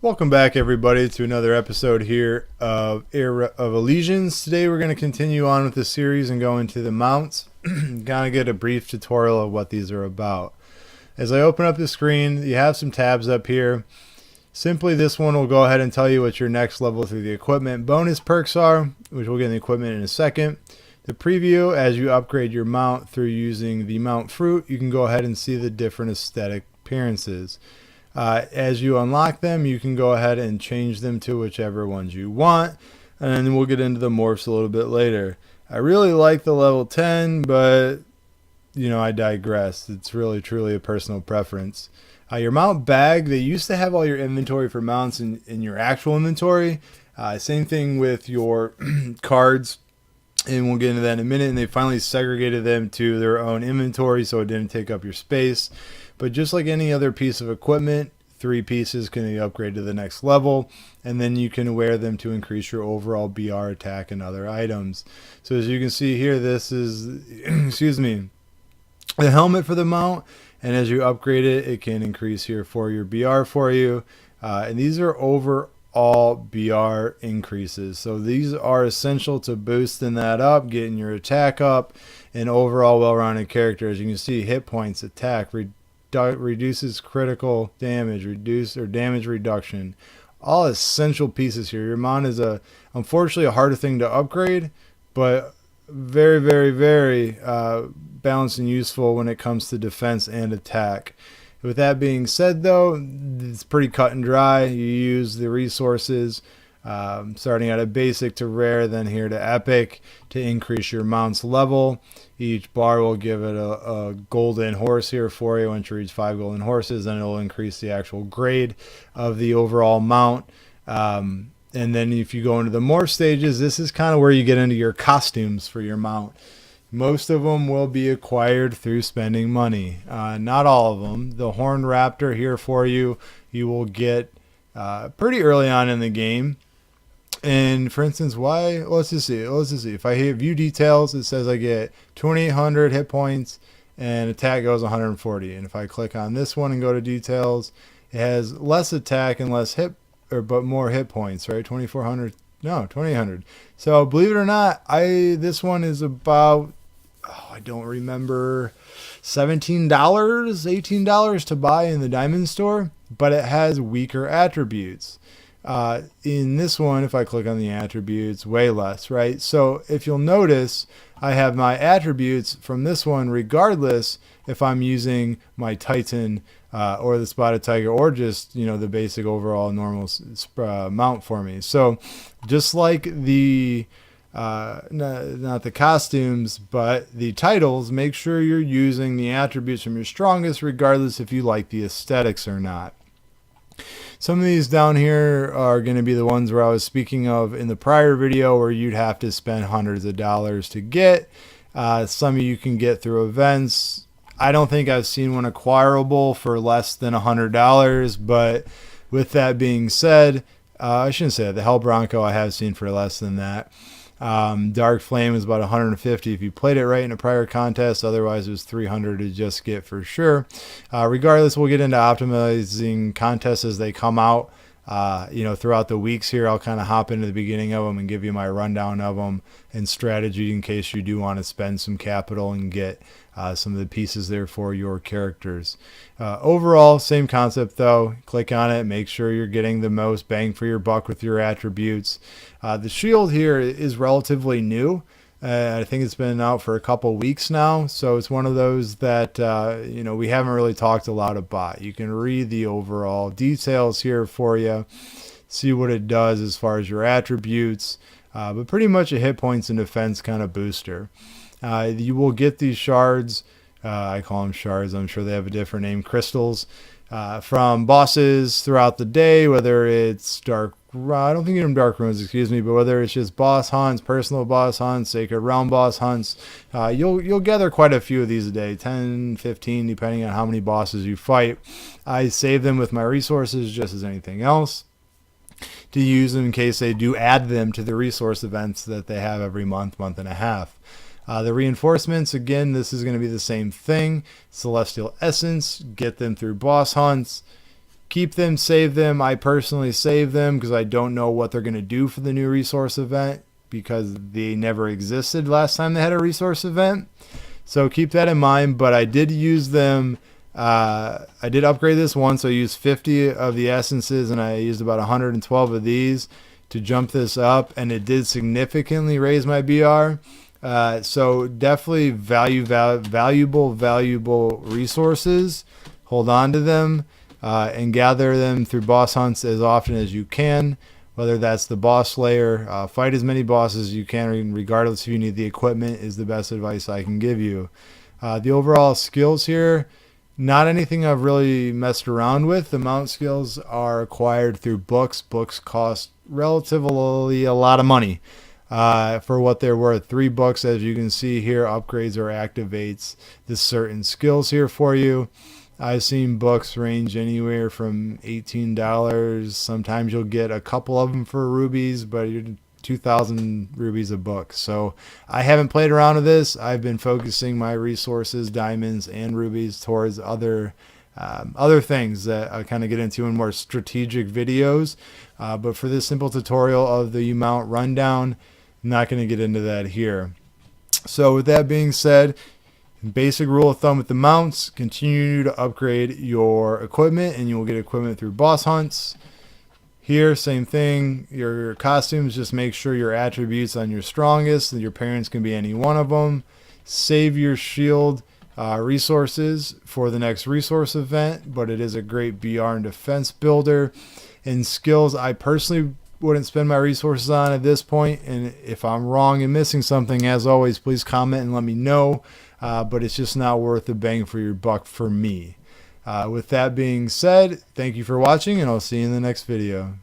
Welcome back, everybody, to another episode here of Era of Allegiance. Today we're going to continue on with the series and go into the mounts. Gonna get a brief tutorial of what these are about. As I open up the screen, you have some tabs up here. Simply, this one will go ahead and tell you what your next level through the equipment bonus perks are, which we'll get in the equipment in a second. The preview, as you upgrade your mount through using the mount fruit, you can go ahead and see the different aesthetic appearances. As you unlock them, you can go ahead and change them to whichever ones you want, and then we'll get into the morphs a little bit later. I really like the level 10, but I digress. It's really truly a personal preference. Your mount bag, they used to have all your inventory for mounts in your actual inventory. Same thing with your cards, and we'll get into that in a minute. And they finally segregated them to their own inventory so it didn't take up your space. But just like any other piece of equipment, 3 pieces can be upgraded to the next level, and then you can wear them to increase your overall BR attack and other items. So as you can see here, this is, the helmet for the mount, and as you upgrade it, it can increase here for your BR for you. And these are overall BR increases. So these are essential to boosting that up, getting your attack up, and overall well-rounded character. As you can see, hit points, attack, reduces critical damage, damage reduction. All essential pieces here. Your mount is unfortunately a harder thing to upgrade, but very, very, very balanced and useful when it comes to defense and attack. With that being said, though, it's pretty cut and dry. You use the resources starting at a basic to rare, then here to epic to increase your mount's level. Each bar will give it a golden horse here for you. Once you reach 5 golden horses, then it'll increase the actual grade of the overall mount. And then if you go into the morph stages, this is kind of where you get into your costumes for your mount. Most of them will be acquired through spending money. Not all of them. The Horned Raptor here for you, you will get pretty early on in the game. And for instance, let's just see. If I hit view details, it says I get 2,800 hit points and attack goes 140. And if I click on this one and go to details, it has less attack and but more hit points, right? 2,400, no, 2,800. So believe it or not, this one is about, I don't remember, $17, $18 to buy in the diamond store, but it has weaker attributes. In this one, if I click on the attributes, way less, right? So if you'll notice, I have my attributes from this one regardless if I'm using my Titan or the Spotted Tiger or just, the basic overall normal mount for me. So just like the, not the costumes, but the titles, make sure you're using the attributes from your strongest regardless if you like the aesthetics or not. Some of these down here are going to be the ones where I was speaking of in the prior video where you'd have to spend hundreds of dollars to get. Some of you can get through events. I don't think I've seen one acquirable for less than $100, but with that being said, I shouldn't say that. The Hell Bronco I have seen for less than that. Dark Flame is about 150 if you played it right in a prior contest. Otherwise, it was 300 to just get for sure. Regardless, we'll get into optimizing contests as they come out. Throughout the weeks here, I'll kind of hop into the beginning of them and give you my rundown of them and strategy in case you do want to spend some capital and get some of the pieces there for your characters. Overall, same concept though. Click on it, make sure you're getting the most bang for your buck with your attributes. The shield here is relatively new. I think it's been out for a couple weeks now, so it's one of those that we haven't really talked a lot about. You can read the overall details here for you, see what it does as far as your attributes, but pretty much a hit points and defense kind of booster. You will get these shards, I call them shards, I'm sure they have a different name, crystals, from bosses throughout the day, whether it's I don't think you get them dark runes, but whether it's just boss hunts, personal boss hunts, sacred realm boss hunts, you'll gather quite a few of these a day, 10, 15, depending on how many bosses you fight. I save them with my resources just as anything else to use them in case they do add them to the resource events that they have every month and a half. The reinforcements, again, this is going to be the same thing. Celestial Essence, get them through boss hunts. keep them, save them. I personally save them because I don't know what they're going to do for the new resource event, because they never existed last time they had a resource event. So keep that in mind. But I did use them. I did upgrade this one, so I used 50 of the essences, and I used about 112 of these to jump this up, and it did significantly raise my BR. So definitely valuable resources. Hold on to them and gather them through boss hunts as often as you can, whether that's the boss slayer. Fight as many bosses as you can, regardless if you need the equipment, is the best advice I can give you. The overall skills here, not anything I've really messed around with. The mount skills are acquired through books. Books cost relatively a lot of money for what they're worth. 3 books, as you can see here, upgrades or activates the certain skills here for you. I've seen books range anywhere from $18. Sometimes you'll get a couple of them for rubies, but you're 2,000 rubies a book. So I haven't played around with this. I've been focusing my resources, diamonds and rubies, towards other things that I kind of get into in more strategic videos. But for this simple tutorial of the mount rundown, I'm not going to get into that here. So with that being said, basic rule of thumb with the mounts: continue to upgrade your equipment and you will get equipment through boss hunts. Here, same thing. Your costumes, just make sure your attributes on your strongest, and your parents can be any one of them. Save your shield resources for the next resource event, but it is a great BR and defense builder. And skills, I personally wouldn't spend my resources on at this point, and if I'm wrong and missing something, as always, please comment and let me know. But it's just not worth the bang for your buck for me. With that being said, thank you for watching, and I'll see you in the next video.